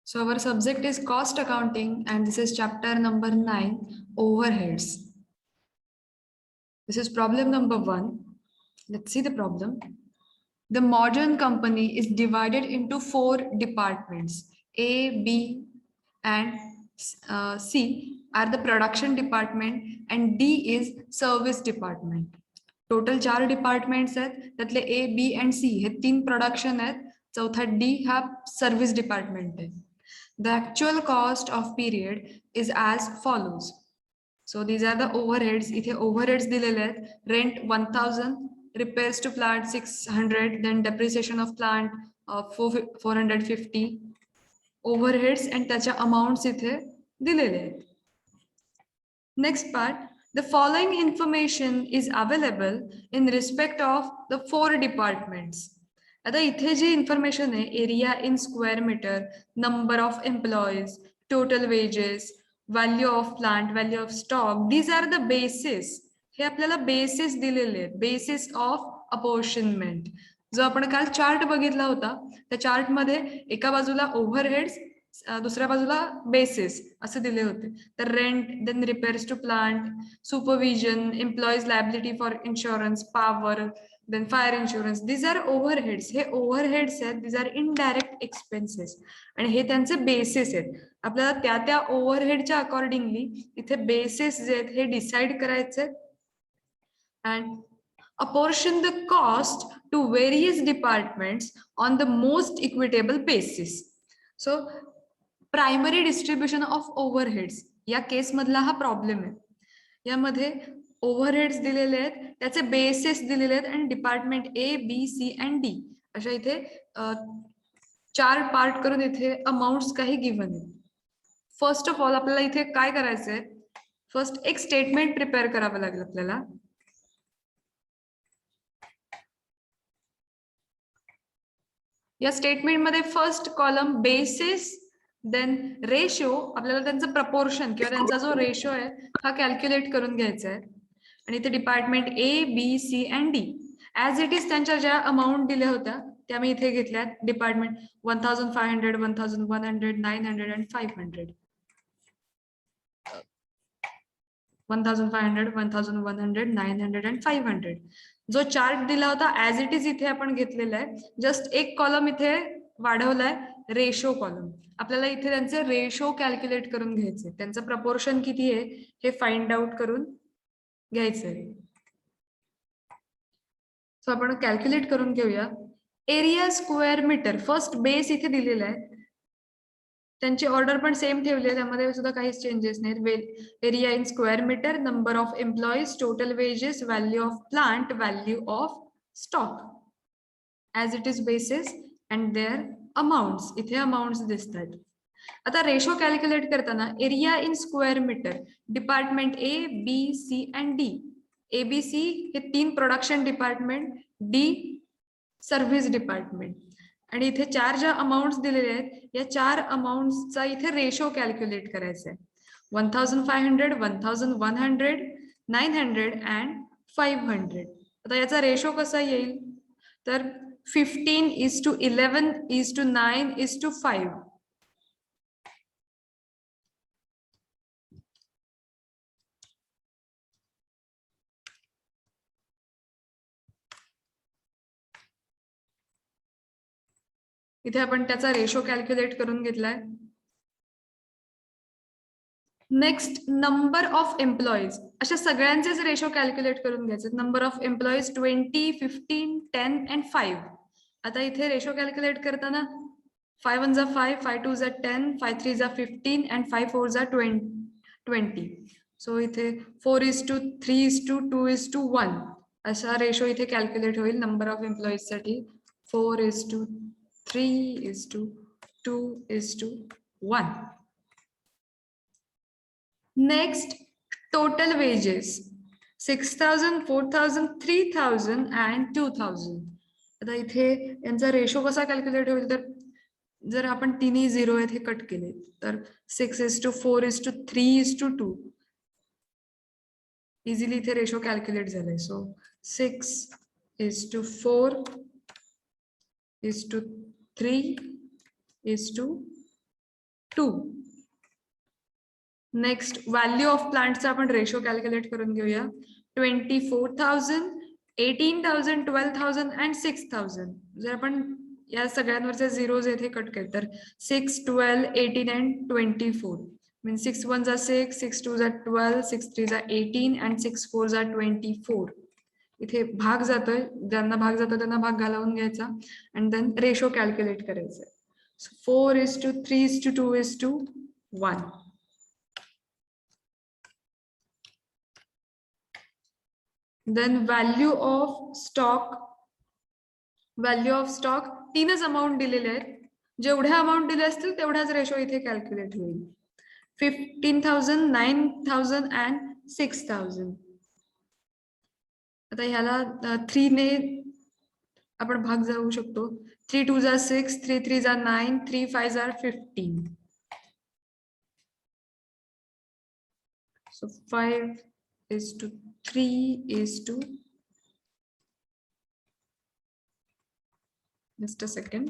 So our subject is cost accounting and this is chapter number 9, overheads. This is problem number 1. Let's see the problem. The modern company is divided into 4 departments. A, B and C are the production department and D is service department. Total 4 departments आहेत त्यातले A, B and C हे 3 production आहेत. चौथा D हा service department आहे. The actual cost of period is as follows. So these are the overheads. इथे overheads दिलेले आहेत. Rent 1000, repairs to plant 600, then depreciation of plant 450. Overheads and त्याच्या amounts इथे दिलेले आहेत. Next part. The following information is available in respect of the 4 departments. आता इथे जी इन्फॉर्मेशन आहे area in square metre, number of employees, total wages, value of plant, value of stock, these are the basis. हे आपल्याला basis दिलेले आहेत, basis of apportionment. जो आपण काल चार्ट बघितला होता त्या चार्ट मध्ये एका बाजूला ओव्हरहेड्स दुसऱ्या बाजूला बेसिस असे दिले होते. तर rent, then repairs to plant, supervision, employees liability for insurance, power, then fire insurance. These are overheads. हे overheads आहेत. These are indirect expenses. आणि हे त्यांचे बेसिस आहेत. आपल्याला त्या ओव्हरहेडच्या अकॉर्डिंगली इथे बेसिस जे आहेत हे डिसाइड करायचे and apportion the cost to various departments on the most equitable basis. So primary distribution of overheads या केस मधला हा प्रॉब्लेम आहे. यामध्ये ओव्हरहेड्स दिलेले आहेत, त्याचे बेसिस दिलेले आहेत आणि department A, B, C and D अशा इथे 4 पार्ट करून इथे अमाउंट्स काही गिव्हन आहेत. फर्स्ट ऑफ ऑल आपल्याला इथे काय करायचंय, फर्स्ट एक स्टेटमेंट प्रिपेअर करावं लागेल आपल्याला. या स्टेटमेंट मध्ये first column basis, then ratio, आपल्याला त्यांचं प्रपोर्शन किंवा त्यांचा जो रेशो आहे हा कॅल्क्युलेट करून घ्यायचा आहे. आणि इथे department A, B, C and D as it is त्यांच्या ज्या अमाऊंट दिल्या होत्या त्या मी इथे घेतल्यात. Department 1500, 1100, 900 and 500. 1500, 1100, 900 अँड 500. जो चार्ट दिला होता ऍज इट इज इथे आपण घेतलेला आहे. जस्ट एक कॉलम इथे वाढवलाय, रेशो कॉलम. आपल्याला इथे त्यांचे रेशो कॅल्क्युलेट करून घ्यायचे, त्यांचं प्रपोर्शन किती आहे हे फाइंड आउट करून घ्यायचंय. सो आपण कॅल्क्युलेट करून घेऊया. Area square metre, first base इथे दिलेला आहे, त्यांची ऑर्डर पण सेम ठेवली आहे, त्यामध्ये सुद्धा काहीच चेंजेस नाहीत. Area in square metre, number of employees, total wages, value of plant, value of stock as it is basis and their amounts. इथे अमाउंट्स दिसतात. आता रेशो कॅल्क्युलेट करताना area in square metre, department A, B, C and D. ABC हे 3 production department, D service department. आणि इथे 4 ज्या amounts दिलेले आहेत या 4 अमाउंट्सचा इथे रेशो कॅल्क्युलेट करायचा आहे. 1500, 1100, 900 अँड 500. आता याचा रेशो कसा येईल तर 15:11:9:5. इथे आपण त्याचा रेशो कॅल्क्युलेट करून घेतलाय. नेक्स्ट नंबर ऑफ एम्प्लॉईज, अशा सगळ्यांचेच रेशो कॅल्क्युलेट करून घ्यायचे. Number of employees 20, 15, 10 and 5. आता इथे रेशो कॅल्क्युलेट करताना 5 1 5, 5 2 10, 5 3 15 अँड 5 4 20. सो इथे 4:3:2:1 असा रेशो इथे कॅल्क्युलेट होईल नंबर ऑफ एम्प्लॉईज साठी. 4:3:2:1. Next total wedges 6000, 4000, 3000 and 2000. आता इथे यांचा रेशो कसा कॅल्क्युलेट होईल तर जर आपण तिन्ही 0 आहेत हे कट केले तर 6:4:3:2 इझिली इथे रेशो कॅल्क्युलेट झालाय. सो 6:4:3:2 2. नेक्स्ट व्हॅल्यू ऑफ प्लांटचा आपण रेशो कॅल्क्युलेट करून घेऊया. 24,000, 18,000, 12,000 अँड 6,000. जर आपण या सगळ्यांवरचे झिरोज येथे कट केले तर 6, 12, 18 अँड 24. मीन्स 6 1 जा 6, 6 2 जा 12, 6 3 जा 18 अँड 6 4 जा 24. इथे भाग जातोय, ज्यांना भाग जातो त्यांना भाग घालवून घ्यायचा अँड देन रेशो कॅल्क्युलेट करायचं. 4:3:2:1. Then value of stock. Value of stock 3च अमाऊंट दिलेले आहेत. जेवढ्या अमाऊंट दिले असतील तेवढाच रेशो इथे कॅल्क्युलेट होईल. 15,000, 9,000 अँड 6,000. आता ह्याला 3 ने आपण भाग जाऊ शकतो. 3 2 जा 6, 3 3 जा 9, 3 5 जा 15. So 5:3. Just a second.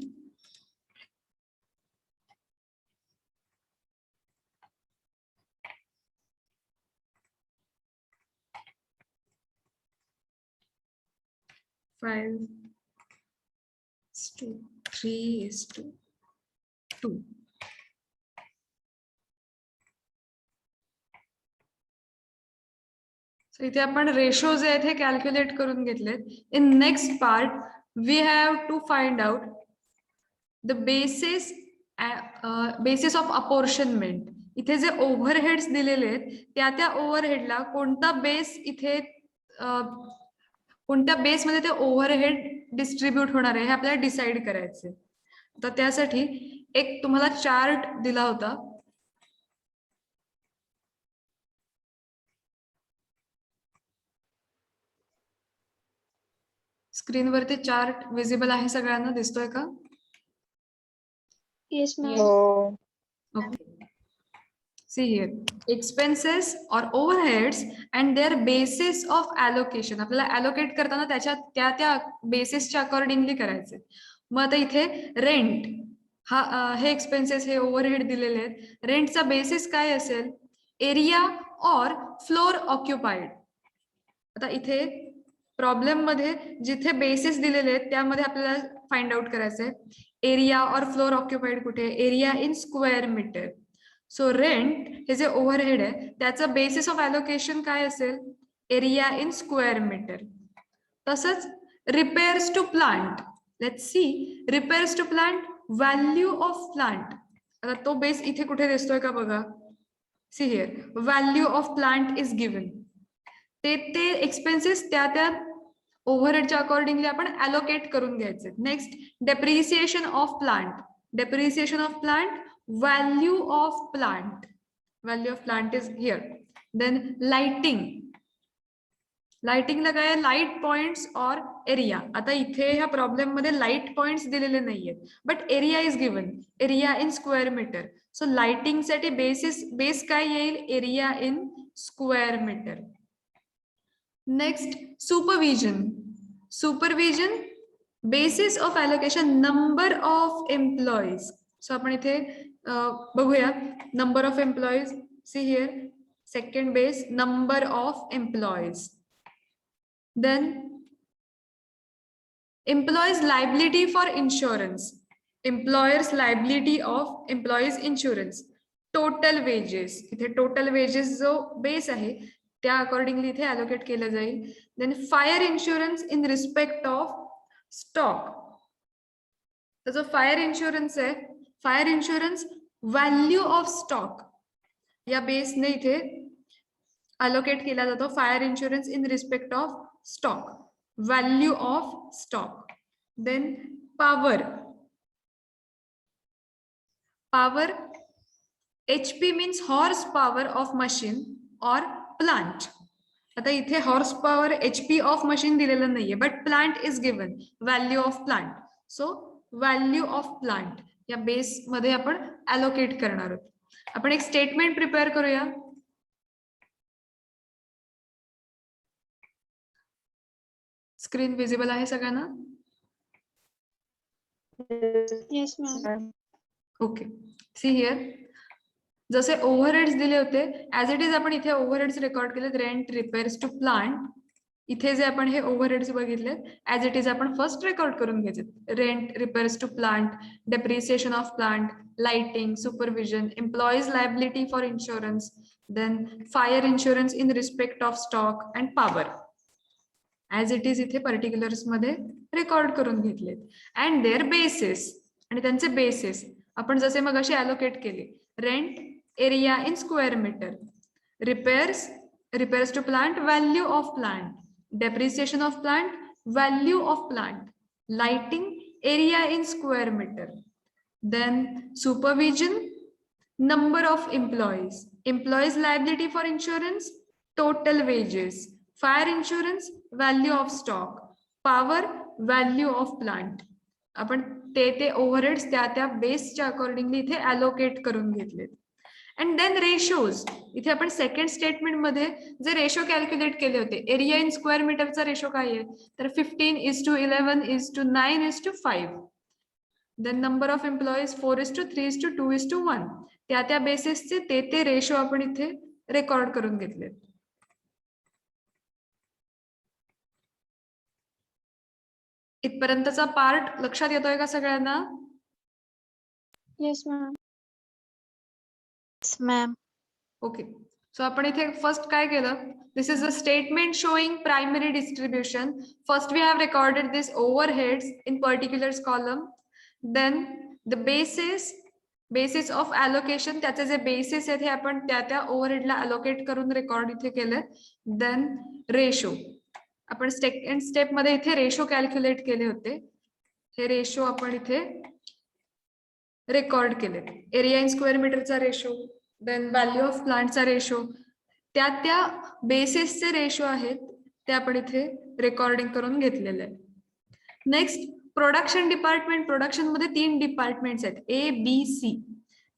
Five is to 3 is to 2. So इथे आपण रेशो जे आहेत हे कॅल्क्युलेट करून घेतलेत. In next part we have to find out the basis of apportionment. इथे जे ओव्हरहेड्स दिलेले आहेत त्या ओव्हरहेडला कोणता बेस इथे कोणत्या बेसमध्ये ते ओव्हरहेड डिस्ट्रीब्यूट होणार आहे हे आपल्याला डिसाइड करायचे. तर त्यासाठी एक तुम्हाला चार्ट दिला होता. स्क्रीनवरती चार्ट विजिबल आहे, सगळ्यांना दिसतोय का? Yes, ma'am. Okay. See here, expenses or overheads and their basis of allocation. आपल्याला allocate करताना त्याच्या त्या बेसिसच्या अकॉर्डिंगली करायचे. मग आता इथे रेंट हे एक्सपेन्सेस हे ओव्हरहेड दिलेले आहेत. रेंटचा बेसिस काय असेल? एरिया और फ्लोर ऑक्युपाइड. आता इथे प्रॉब्लेम मध्ये जिथे बेसिस दिलेले आहेत त्यामध्ये आपल्याला फाइंड आउट करायचंय एरिया और फ्लोर ऑक्युपाइड कुठे? Area in square metre. So rent हे जे ओव्हरहेड आहे त्याचं बेसिस ऑफ ॲलोकेशन काय असेल? Area in square metre. तसंच repairs to plant. Let's see, repairs to plant, value of plant. आता तो बेस इथे कुठे दिसतोय का बघा. See here, value of plant is given. ते एक्सपेन्सेस त्या ओव्हरहेडच्या अकॉर्डिंगली आपण ॲलोकेट करून घ्यायचे. Next, depreciation of plant. Depreciation of plant, value of plant. Value of plant is here. Then lighting. Lighting ला काय? लाईट पॉइंट्स और एरिया. आता इथे ह्या प्रॉब्लेम मध्ये लाईट पॉइंट्स दिलेले नाहीयेत, but area is given. Area in square metre. So lighting साठी बेस काय येईल? Area in square metre. Next, supervision. Supervision, basis of allocation, number of employees. So आपण इथे बघूया number of employees. See here, second base, number of employees. Then employees liability for insurance. Employers liability of employees insurance. Total wedges. इथे total wages जो base आहे त्या accordingly इथे allocate केलं जाईल. Then fire insurance in respect of stock. तर जो fire insurance आहे, fire insurance value of stock या बेसने इथे अलोकेट केला जातो. Fire insurance in respect of stock, value of stock. Then power. Power, HP means horse power of machine और plant. आता इथे horse power HP of machine दिलेलं नाहीये, but plant is given, value of plant. So value of plant या base मध्ये आपण allocate करणार आहोत. आपण एक स्टेटमेंट प्रिपेअर करूया. स्क्रीन विजिबल आहे सगळ्यांना? Yes, ma'am. Okay. See here, जसे ओव्हरहेड्स दिले होते ऍज इट इज आपण इथे ओव्हरहेड्स रेकॉर्ड केलेत. Rent, repairs to plant. इथे जे आपण हे ओव्हरहेड्स बघितले ऍज इट इज आपण फर्स्ट रेकॉर्ड करून घ्यायचे. Rent, repairs to plant, depreciation of plant, lighting, supervision, employees liability for insurance, then fire insurance in respect of stock and power. As it is इथे particulars मध्ये record करून घेतले. And their bases, आणि त्यांचे basis आपण जसे मग असे अलोकेट केले. Rent, area in square metre. Repairs to plant, value of plant. Depreciation of plant, value of plant. Lighting, area in square metre. Then supervision, number of employees, employees liability for insurance, total wages, fire insurance, value of stock, power, value of plant. आपण ते overheads त्या बेसच्या accordingly इथे allocate करून घेतलेत. And then ratios. इथे आपण second statement मध्ये जे रेशो कॅल्क्युलेट केले होते, एरिया इन स्क्वेअर मीटरचा रेशो काय आहे तर 15:11:9:5. Then number of employees 4:3:2:1. त्या बेसिसचे ते रेशो आपण इथे रेकॉर्ड करून घेतले. इथपर्यंतचा पार्ट लक्षात येतोय का सगळ्यांना? Yes ma'am. Ma'am. Okay. So आपण इथे फर्स्ट काय केलं, this is a statement showing primary distribution. First we have recorded this overheads in particulars column. Then the basis of allocation, त्याचे जे बेसिस आहेत हे आपण त्या ओव्हरहेडला अलोकेट करून रेकॉर्ड इथे केलं. देन रेशो, आपण सेकंड स्टेप मध्ये इथे रेशो कॅल्क्युलेट केले होते. हे रेशो आपण इथे रेकॉर्ड केले. एरिया इन स्क्वेअर मीटरचा रेशो, देन व्हॅल्यू ऑफ प्लांटचा रेशो, त्या बेसिसचे रेशो आहेत ते आपण इथे रेकॉर्डिंग करून घेतलेले आहे. Next production department. प्रोडक्शन मध्ये 3 डिपार्टमेंट्स आहेत, ए, बी, सी.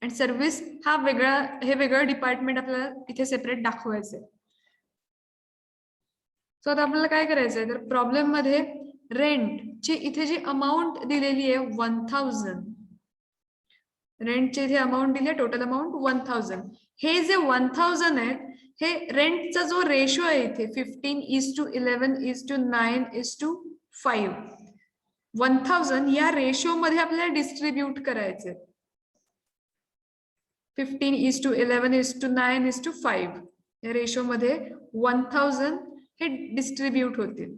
अँड सर्व्हिस हा वेगळं डिपार्टमेंट आपल्याला इथे सेपरेट दाखवायचंय. सो आता आपल्याला काय करायचंय तर प्रॉब्लेम मध्ये रेंटची इथे जी अमाऊंट दिलेली आहे 1000. रेंटची इथे अमाऊंट दिली आहे, टोटल अमाऊंट 1000. हे जे 1000 आहेत हे रेंटचा जो रेशो आहे इथे 15:11:9:5. 1000 या रेशो मध्ये आपल्याला डिस्ट्रीब्यूट करायचे. 15:11:9:5 या रेशो मध्ये 1000 हे डिस्ट्रीब्यूट होतील.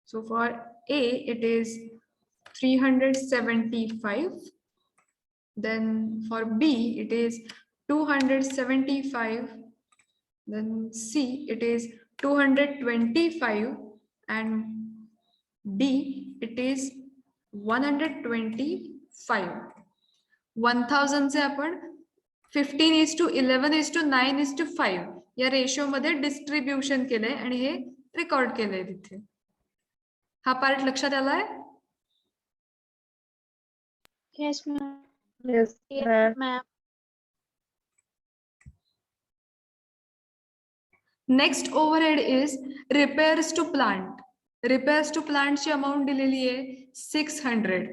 So for a it is 375. Then for B it is 275. Then C it is 225 and D it is 125. 1000 से आपण 15:11:9:5 या रेशो मध्ये डिस्ट्रीब्युशन केलंय आणि हे रेकॉर्ड केलंय तिथे. हा पार्ट लक्षात आलाय? Yes ma'am. Yes, ma'am. Next overhead is repairs to plant. Repairs to प्लांटची अमाऊंट दिलेली आहे 600.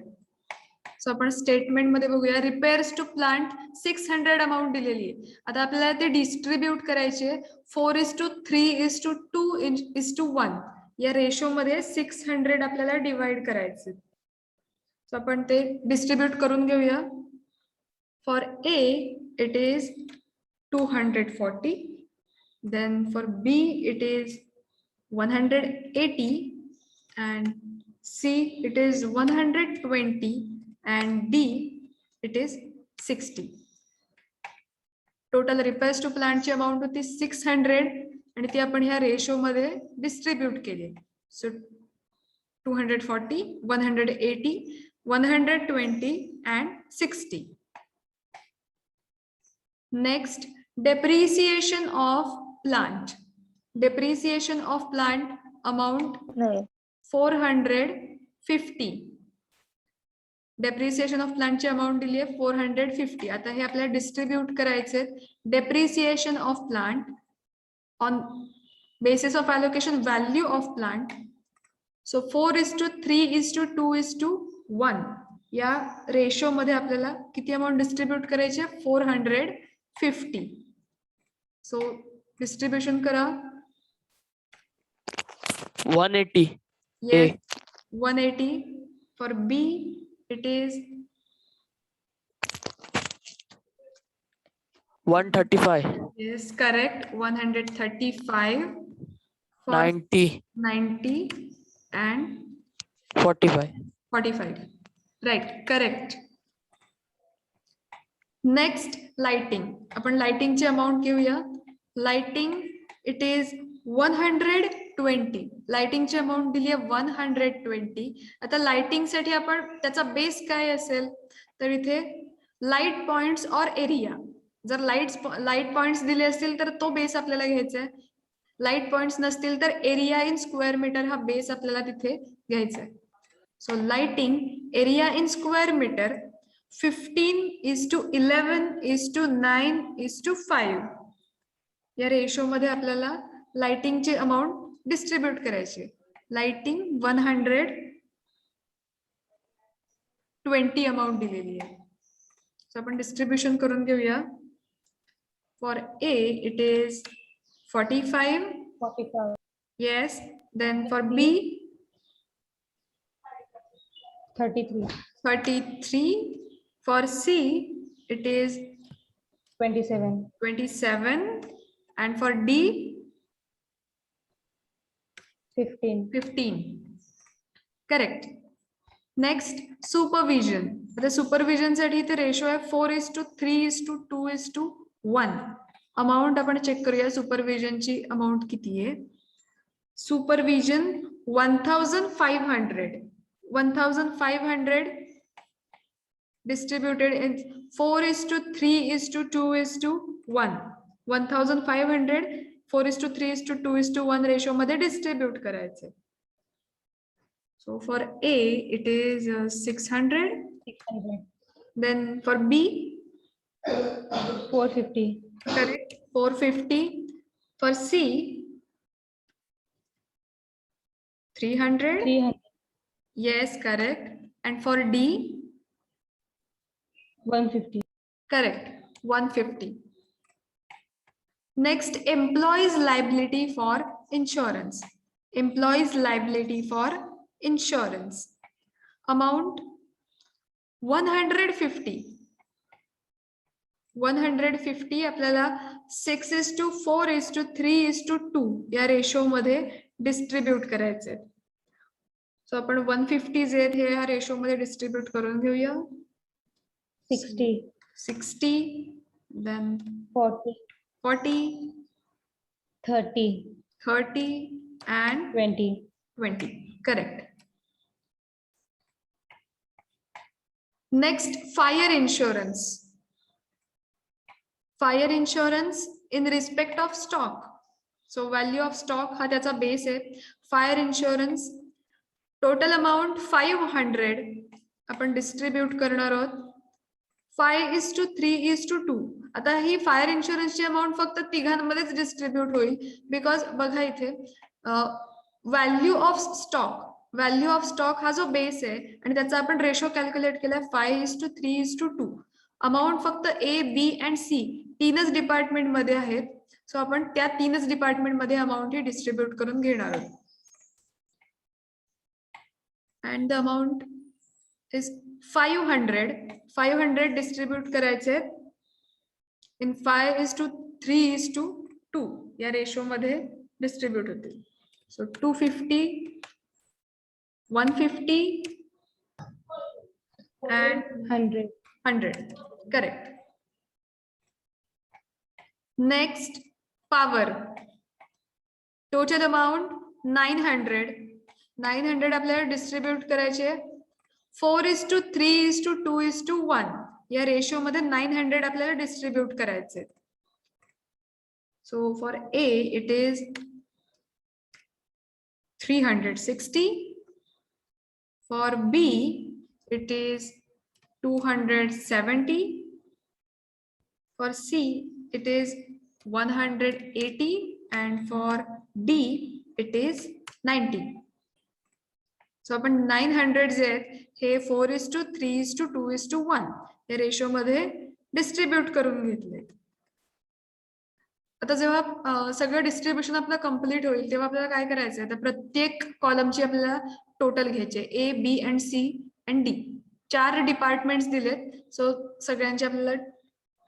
सो आपण स्टेटमेंट मध्ये बघूया. रिपेअर्स टू प्लांट 600 अमाऊंट दिलेली आहे. आता आपल्याला ते डिस्ट्रीब्यूट करायचे 4:3:2:1 या रेशो मध्ये 600 आपल्याला डिवाइड करायचे. सो आपण ते डिस्ट्रीब्यूट करून घेऊया. For A, it is 240. Then for B, it is 180. And C, it is 120. And D, it is 60. Total repairs to plant ची amount होती 600. आणि ती आपण ह्या रेशो मध्ये डिस्ट्रीब्यूट केली. So 240, 180, 120 and 60. Next, depreciation of plant. Depreciation of plant amount 450. Depreciation of plant ची amount दिली आहे 450. आता हे आपल्याला डिस्ट्रीब्यूट करायचे. Depreciation of plant on basis of allocation value of plant. So 4:3:2:1 या रेशो मध्ये आपल्याला किती अमाउंट डिस्ट्रीब्यूट करायचे 450. 50. So distribution करा. 180. Yes, 180. For B, it is 135. yes, correct. 135. For 90. 90 and 45. 45. Right, correct. Next, lighting. आपण lighting ची amount घेऊया. Lighting, it is 120. Lighting ची amount दिली आहे 120. आता lighting साठी आपण त्याचा बेस काय असेल तर इथे लाईट पॉइंट्स और एरिया. जर लाईट पॉइंट्स दिले असतील तर तो बेस आपल्याला घ्यायचा आहे. लाईट पॉइंट्स नसतील तर एरिया इन स्क्वेअर मीटर हा बेस आपल्याला तिथे घ्यायचा आहे. So lighting area in square metre 15:11:9:5 या रेशो मध्ये आपल्याला लाइटिंगची अमाउंट डिस्ट्रीब्यूट करायची. लाइटिंग 120 अमाउंट दिलेली आहे. सो आपण डिस्ट्रीब्यूशन करून घेऊया. For a it is 45. 45. Yes. Then for B, 33. 33. For C, it is 27. 27. And for D, 15. 15. Correct. Next, supervision. The supervision साठी इथे रेशो आहे 4:3:2:1. अमाउंट आपण चेक करूया. सुपरविजन ची अमाउंट किती आहे. Supervision 1500 distributed in 4:3:2:1. 1500 4:3:2:1 रेशो मध्ये डिस्ट्रीब्यूट करायचे. So for A it is 600. 600. Then for B 450. correct 450. For C 300. 300. Yes, correct. And for D 150. correct 150. Next, employees liability for insurance. Employees liability for insurance amount 150. 150 आपल्याला 6:4:3:2 या ratio मध्ये distribute करायचे. So आपण 150 जे आहेत हे या रेशो मध्ये डिस्ट्रीब्यूट करून घेऊया. 60. 60. Then 40. 40, 30. 30 and 20. 20. Correct. Next, fire insurance. Fire insurance in respect of stock. So value of stock हा त्याचा बेस आहे. Fire insurance total amount 500 आपण डिस्ट्रीब्यूट करणार आहोत 5:3:2. आता ही फायर इन्शुरन्सची अमाउंट फक्त तिघांमध्येच डिस्ट्रीब्यूट होईल. बिकॉज बघा इथे व्हॅल्यू ऑफ स्टॉक हा जो बेस आहे आणि त्याचा आपण रेशो कॅल्क्युलेट केलाय 5:3:2. अमाऊंट फक्त ए बी अँड सी तीनच डिपार्टमेंट मध्ये आहेत. सो आपण त्या तीनच डिपार्टमेंट मध्ये अमाऊंट ही डिस्ट्रीब्यूट करून घेणार आहोत. And the amount is 500 distribute करायचे इन 5:3:2 या रेशो मध्ये डिस्ट्रीब्यूट होतील. So 250, 150 and 100. 100. Correct. Next, power. Total amount 900. 900 आपल्याला डिस्ट्रीब्यूट करायचे 4:3:2:1 या रेशो मध्ये 900 आपल्याला डिस्ट्रीब्यूट करायचे. So for a it is 360. For B it is 270. For C it is 180 and for D it is 90. So आपण 900 जे आहेत हे 4:3:2:1 या रेशो मध्ये डिस्ट्रीब्यूट करून घेतले. आता जेव्हा सगळं डिस्ट्रीब्युशन आपलं कम्प्लीट होईल तेव्हा आपल्याला काय करायचंय, तर प्रत्येक कॉलमची आपल्याला टोटल घ्यायचे. A, B and C and D 4 departments दिलेत. सो सगळ्यांचे आपल्याला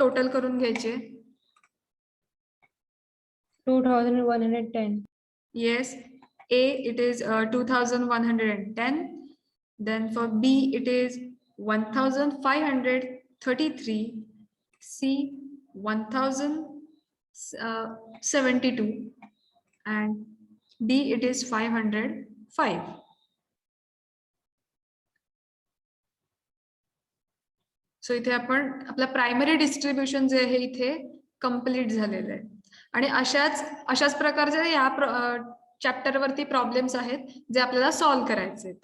टोटल करून घ्यायचे. 2110. Yes, A it is 2110. Then for B it is 1533. C 1072 and D it is 505. So इथे आपण आपलं प्रायमरी डिस्ट्रीब्युशन जे आहे इथे कम्प्लीट झालेलं आहे. आणि अशाच प्रकारचे या चॅप्टर वरती प्रॉब्लेम्स आहेत जे आपल्याला सॉल्व्ह करायचे आहेत.